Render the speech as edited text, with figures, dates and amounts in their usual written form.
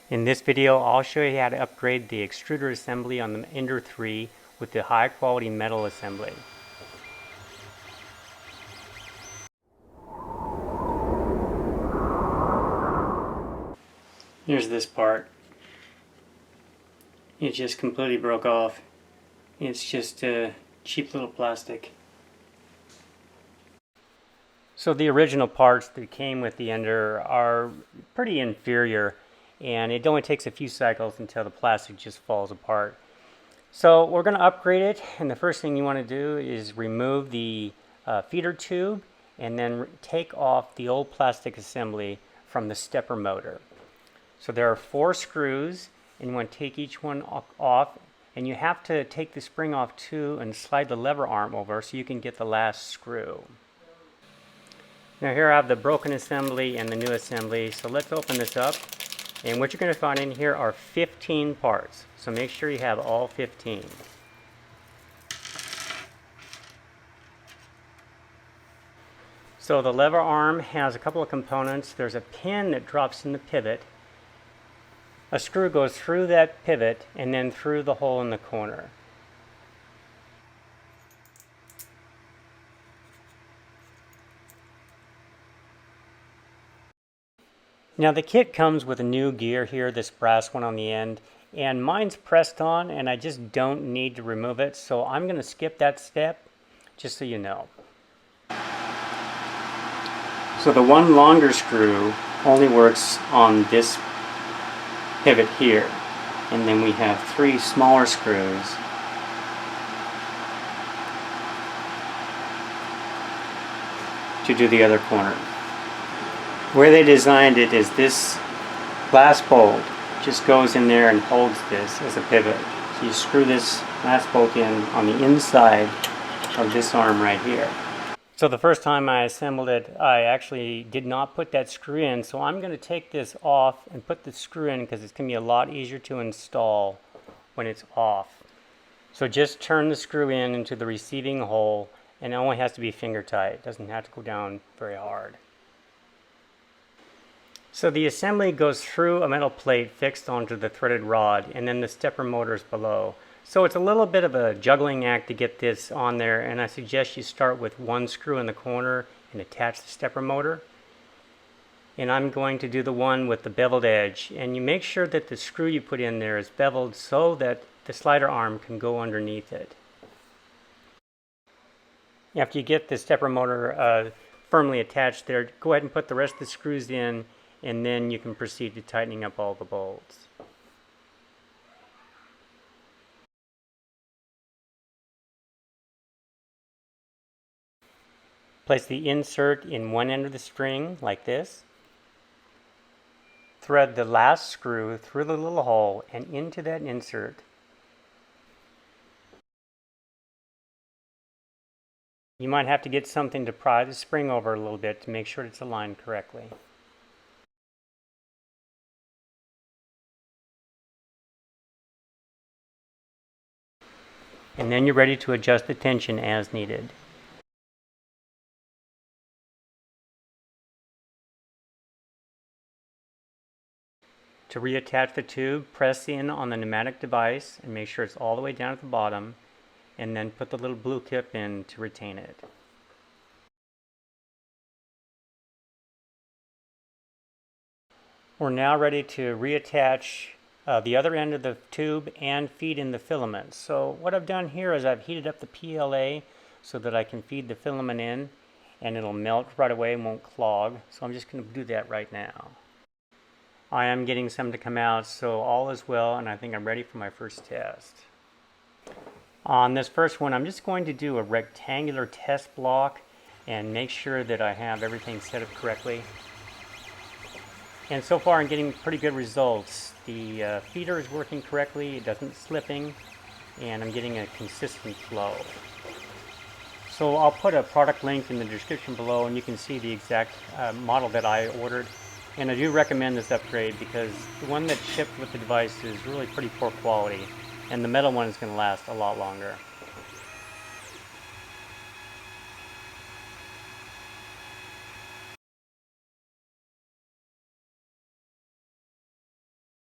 In this video, I'll show you how to upgrade the extruder assembly on the Ender 3 with the high quality metal assembly. Here's this part. It just completely broke off. It's just a cheap little plastic. So the original parts that came with the Ender are pretty inferior, and it only takes a few cycles until the plastic just falls apart. So we're going to upgrade it, and the first thing you want to do is remove the feeder tube and then take off the old plastic assembly from the stepper motor. So there are 4 screws, and you want to take each one off, and you have to take the spring off too and slide the lever arm over so you can get the last screw. Now here I have the broken assembly and the new assembly, so let's open this up. And what you're going to find in here are 15 parts, so make sure you have all 15. So the lever arm has a couple of components. There's a pin that drops in the pivot. A screw goes through that pivot and then through the hole in the corner. Now the kit comes with a new gear here, this brass one on the end, and mine's pressed on and I just don't need to remove it, so I'm going to skip that step just so you know. So the one longer screw only works on this pivot here, and then we have 3 smaller screws to do the other corner. Where they designed it is this glass bolt just goes in there and holds this as a pivot. So you screw this glass bolt in on the inside of this arm right here. So the first time I assembled it, I actually did not put that screw in, so I'm going to take this off and put the screw in because it's going to be a lot easier to install when it's off. So just turn the screw in into the receiving hole, and it only has to be finger tight. It doesn't have to go down very hard. So the assembly goes through a metal plate fixed onto the threaded rod, and then the stepper motor is below. So it's a little bit of a juggling act to get this on there, and I suggest you start with 1 screw in the corner and attach the stepper motor. And I'm going to do the one with the beveled edge, and you make sure that the screw you put in there is beveled so that the slider arm can go underneath it. After you get the stepper motor firmly attached there, go ahead and put the rest of the screws in, and then you can proceed to tightening up all the bolts. Place the insert in one end of the string like this. Thread the last screw through the little hole and into that insert. You might have to get something to pry the spring over a little bit to make sure it's aligned correctly. And then you're ready to adjust the tension as needed. To reattach the tube, press in on the pneumatic device and make sure it's all the way down at the bottom, and then put the little blue clip in to retain it. We're now ready to reattach the other end of the tube and feed in the filament. So what I've done here is I've heated up the PLA so that I can feed the filament in, and it'll melt right away and won't clog. So I'm just going to do that right now. I am getting some to come out, so all is well, and I think I'm ready for my first test. On this first one, I'm just going to do a rectangular test block and make sure that I have everything set up correctly. And so far I'm getting pretty good results. The feeder is working correctly, it doesn't slipping, and I'm getting a consistent flow. So I'll put a product link in the description below, and you can see the exact model that I ordered. And I do recommend this upgrade because the one that shipped with the device is really pretty poor quality, and the metal one is going to last a lot longer.